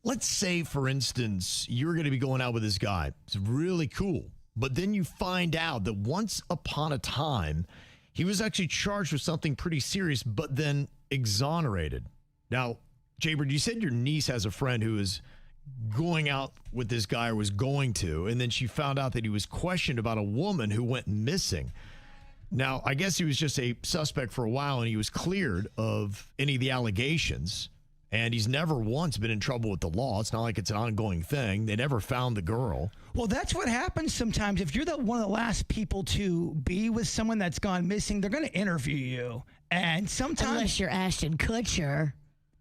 let's say, for instance, you're going to be going out with this guy. It's really cool. But then you find out that once upon a time, he was actually charged with something pretty serious, but then exonerated. Now, Jaybird, you said your niece has a friend who is going out with this guy or was going to, and then she found out that he was questioned about a woman who went missing. Now, I guess he was just a suspect for a while, and he was cleared of any of the allegations, and he's never once been in trouble with the law. It's not like it's an ongoing thing. They never found the girl. Well, that's what happens sometimes. If you're one of the last people to be with someone that's gone missing, they're going to interview you. And sometimes... Unless you're Ashton Kutcher.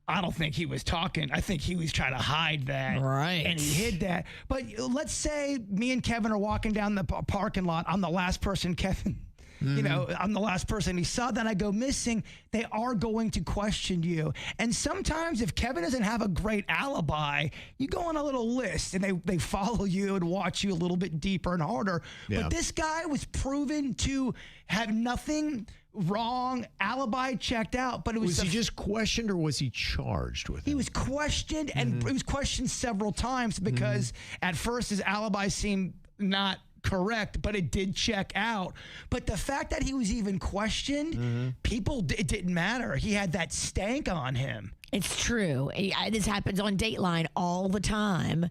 I don't think he was talking. I think he was trying to hide that. Right. And he hid that. But let's say me and Kevin are walking down the parking lot. I'm the last person, Kevin. You know, I'm the last person he saw. Then I go missing. They are going to question you. And sometimes if Kevin doesn't have a great alibi, you go on a little list and they follow you and watch you a little bit deeper and harder. Yeah. But this guy was proven to have nothing wrong, alibi checked out. But it was he just questioned or was he charged with it? He was questioned, and he was questioned several times because at first his alibi seemed not correct, but it did check out. But the fact that he was even questioned, it didn't matter. He had that stank on him. It's true. This happens on Dateline all the time.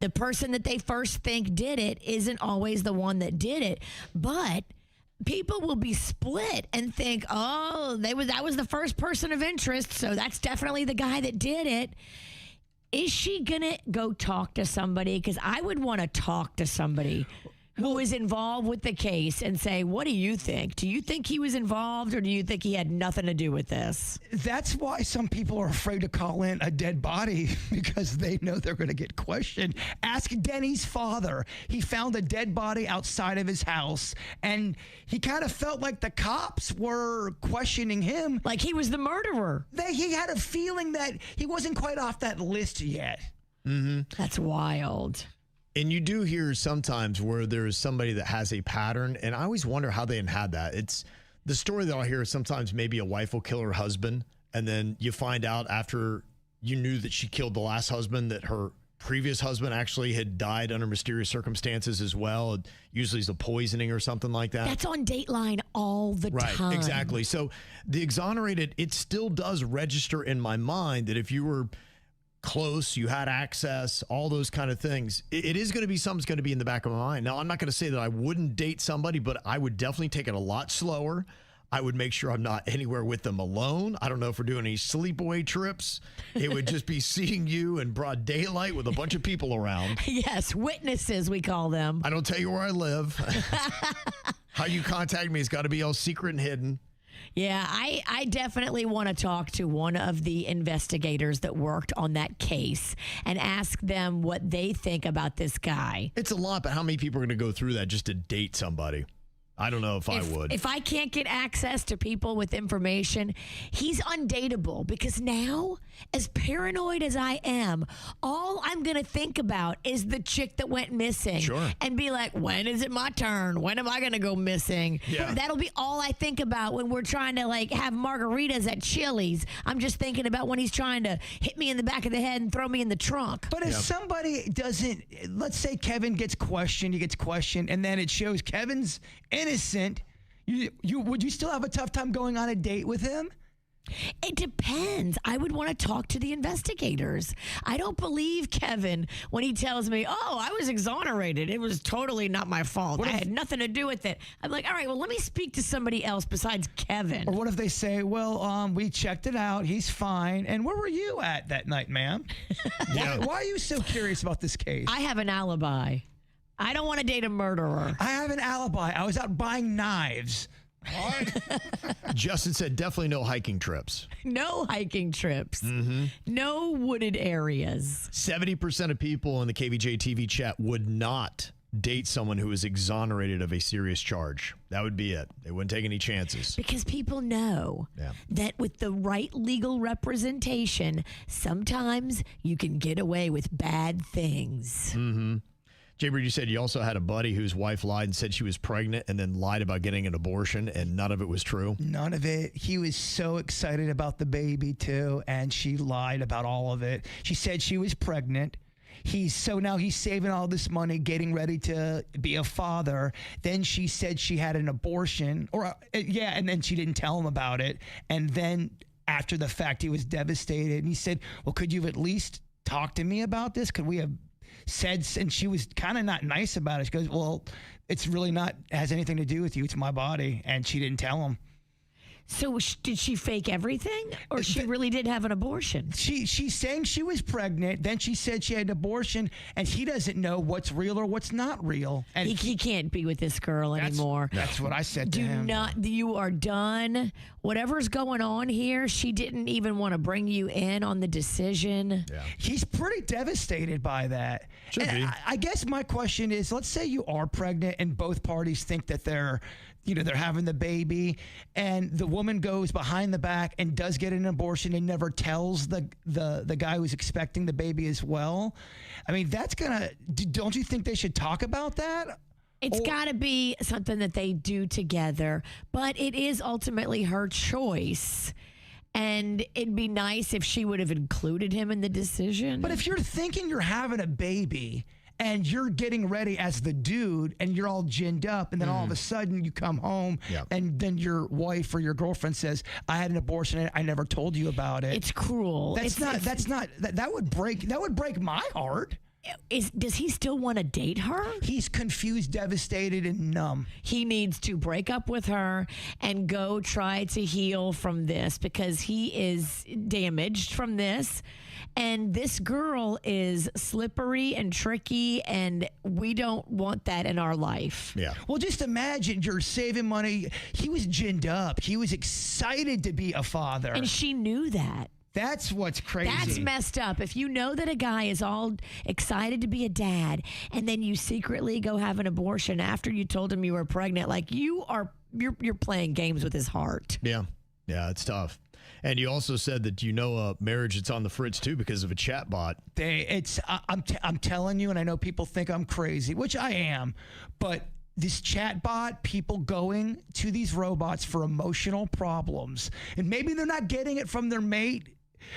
The person that they first think did it isn't always the one that did it, but people will be split and think, oh, that was the first person of interest, so that's definitely the guy that did it. Is she going to go talk to somebody? Because I would want to talk to somebody who is involved with the case and say, what do you think? Do you think he was involved, or do you think he had nothing to do with this? That's why some people are afraid to call in a dead body, because they know they're going to get questioned. Ask Denny's father. He found a dead body outside of his house, and he kind of felt like the cops were questioning him. Like he was the murderer. He had a feeling that he wasn't quite off that list yet. That's wild. And you do hear sometimes where there is somebody that has a pattern, and I always wonder how they had that. It's the story that I'll hear is sometimes maybe a wife will kill her husband, and then you find out after you knew that she killed the last husband that her previous husband actually had died under mysterious circumstances as well. It usually it's a poisoning or something like that. That's on Dateline all the time. Right, exactly. So the exonerated, it still does register in my mind that if you were close, you had access, all those kind of things, it is going to be something's going to be in the back of my mind. Now, I'm not going to say that I wouldn't date somebody, but I would definitely take it a lot slower. I would make sure I'm not anywhere with them alone. I don't know if we're doing any sleepaway trips. It would just be seeing you in broad daylight with a bunch of people around. Yes, witnesses, we call them. I don't tell you where I live. How you contact me has got to be all secret and hidden. Yeah, I definitely want to talk to one of the investigators that worked on that case and ask them what they think about this guy. It's a lot, but how many people are going to go through that just to date somebody? I don't know if I would. If I can't get access to people with information, he's undateable, because now, as paranoid as I am, all I'm going to think about is the chick that went missing. Sure. And be like, when is it my turn? When am I going to go missing? Yeah. That'll be all I think about when we're trying to have margaritas at Chili's. I'm just thinking about when he's trying to hit me in the back of the head and throw me in the trunk. But if somebody doesn't, let's say Kevin gets questioned, and then it shows Kevin's innocent, would you still have a tough time going on a date with him? It depends. I would want to talk to the investigators. I don't believe Kevin when he tells me, oh, I was exonerated. It was totally not my fault. I had nothing to do with it. I'm like, all right, well, let me speak to somebody else besides Kevin. Or what if they say, well, we checked it out. He's fine. And where were you at that night, ma'am? Why are you so curious about this case? I have an alibi. I don't want to date a murderer. I have an alibi. I was out buying knives. Justin said definitely no hiking trips. No hiking trips. No wooded areas. 70% of people in the KVJ TV chat would not date someone who is exonerated of a serious charge. That would be it. They wouldn't take any chances. Because people know that with the right legal representation, sometimes you can get away with bad things. Jaybird, you said you also had a buddy whose wife lied and said she was pregnant and then lied about getting an abortion, and none of it was true? None of it. He was so excited about the baby, too, and she lied about all of it. She said she was pregnant. Now he's saving all this money, getting ready to be a father. Then she said she had an abortion, and then she didn't tell him about it. And then after the fact, he was devastated. And he said, well, could you have at least talked to me about this? Could we have said, and she was kind of not nice about it. She goes, well, it's really not, has anything to do with you. It's my body. And she didn't tell him. So did she fake everything, or she really did have an abortion? She's saying she was pregnant. Then she said she had an abortion, and he doesn't know what's real or what's not real. And he can't be with this girl anymore. That's what I said to him. You are done. Whatever's going on here, she didn't even want to bring you in on the decision. Yeah. He's pretty devastated by that. Should be. I guess my question is, let's say you are pregnant and both parties think that they're having the baby, and the woman goes behind the back and does get an abortion and never tells the guy who's expecting the baby as well. I mean, don't you think they should talk about that? It's got to be something that they do together, but it is ultimately her choice. And it'd be nice if she would have included him in the decision. But if you're thinking you're having a baby and you're getting ready as the dude and you're all ginned up, and then all of a sudden you come home and then your wife or your girlfriend says, I had an abortion and I never told you about it. It's cruel. That would break my heart. Does he still want to date her? He's confused, devastated, and numb. He needs to break up with her and go try to heal from this, because he is damaged from this. And this girl is slippery and tricky, and we don't want that in our life. Yeah. Well, just imagine you're saving money. He was ginned up. He was excited to be a father. And she knew that. That's what's crazy. That's messed up. If you know that a guy is all excited to be a dad, and then you secretly go have an abortion after you told him you were pregnant, like you're playing games with his heart. Yeah. Yeah, it's tough. And you also said that a marriage that's on the fritz too because of a chat bot. I'm telling you, and I know people think I'm crazy, which I am, but this chat bot, people going to these robots for emotional problems, and maybe they're not getting it from their mate,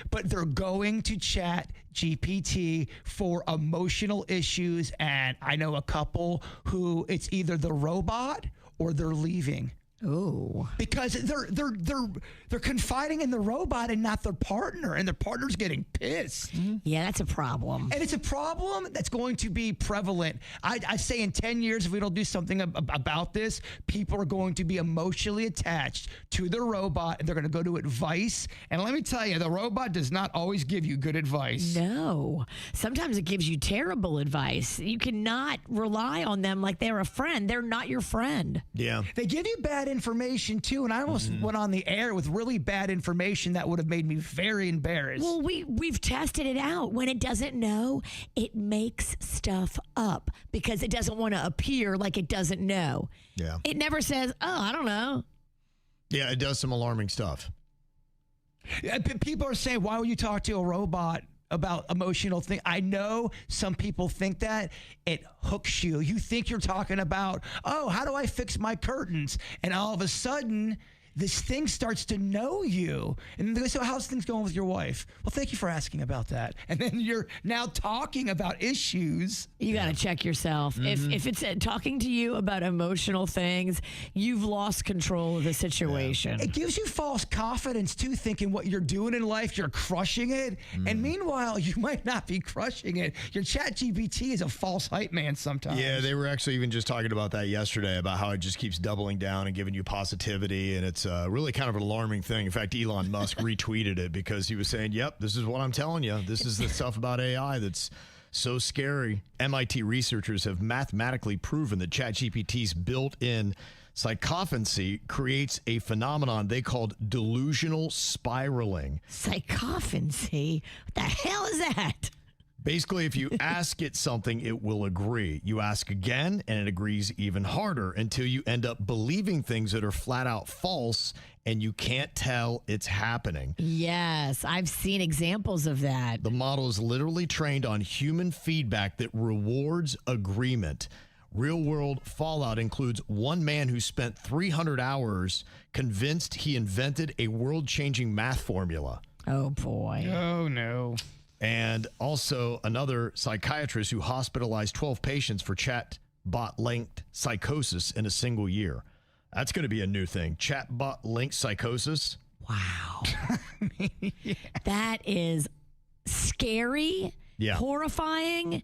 but they're going to Chat GPT for emotional issues. And I know a couple who it's either the robot or they're leaving. Oh, because they're confiding in the robot and not their partner, and their partner's getting pissed. Yeah, that's a problem. And it's a problem that's going to be prevalent. I say in 10 years, if we don't do something about this, people are going to be emotionally attached to the robot, and they're going to go to advice. And let me tell you, the robot does not always give you good advice. No. Sometimes it gives you terrible advice. You cannot rely on them like they're a friend. They're not your friend. Yeah. They give you bad information too, and I almost went on the air with really bad information that would have made me very embarrassed. Well, we've tested it out. When it doesn't know, it makes stuff up because it doesn't want to appear like it doesn't know. Yeah. It never says, oh, I don't know. Yeah, it does some alarming stuff. People are saying, why would you talk to a robot about emotional thing? I know some people think that it hooks you. You think you're talking about, oh, how do I fix my curtains? And all of a sudden, this thing starts to know you. And they go, so how's things going with your wife? Well, thank you for asking about that. And then you're now talking about issues. You got to check yourself. If it's talking to you about emotional things, you've lost control of the situation. It gives you false confidence, too, thinking what you're doing in life, you're crushing it. And meanwhile, you might not be crushing it. Your chat GPT is a false hype man sometimes. Yeah, they were actually even just talking about that yesterday, about how it just keeps doubling down and giving you positivity, and it's really kind of an alarming thing. In fact, Elon Musk retweeted it because he was saying, yep, this is what I'm telling you. This is the stuff about AI that's so scary. MIT researchers have mathematically proven that ChatGPT's built-in psychophancy creates a phenomenon they called delusional spiraling. Psychophancy? What the hell is that? Basically, if you ask it something, it will agree. You ask again, and it agrees even harder until you end up believing things that are flat out false and you can't tell it's happening. Yes, I've seen examples of that. The model is literally trained on human feedback that rewards agreement. Real-world fallout includes one man who spent 300 hours convinced he invented a world-changing math formula. Oh, boy. Oh, no. And also another psychiatrist who hospitalized 12 patients for chatbot-linked psychosis in a single year. That's going to be a new thing. Chatbot-linked psychosis. Wow. That is scary, horrifying,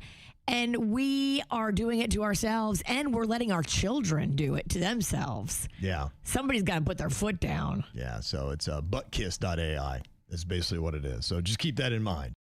and we are doing it to ourselves, and we're letting our children do it to themselves. Yeah. Somebody's got to put their foot down. Yeah, so it's buttkiss.ai is basically what it is. So just keep that in mind.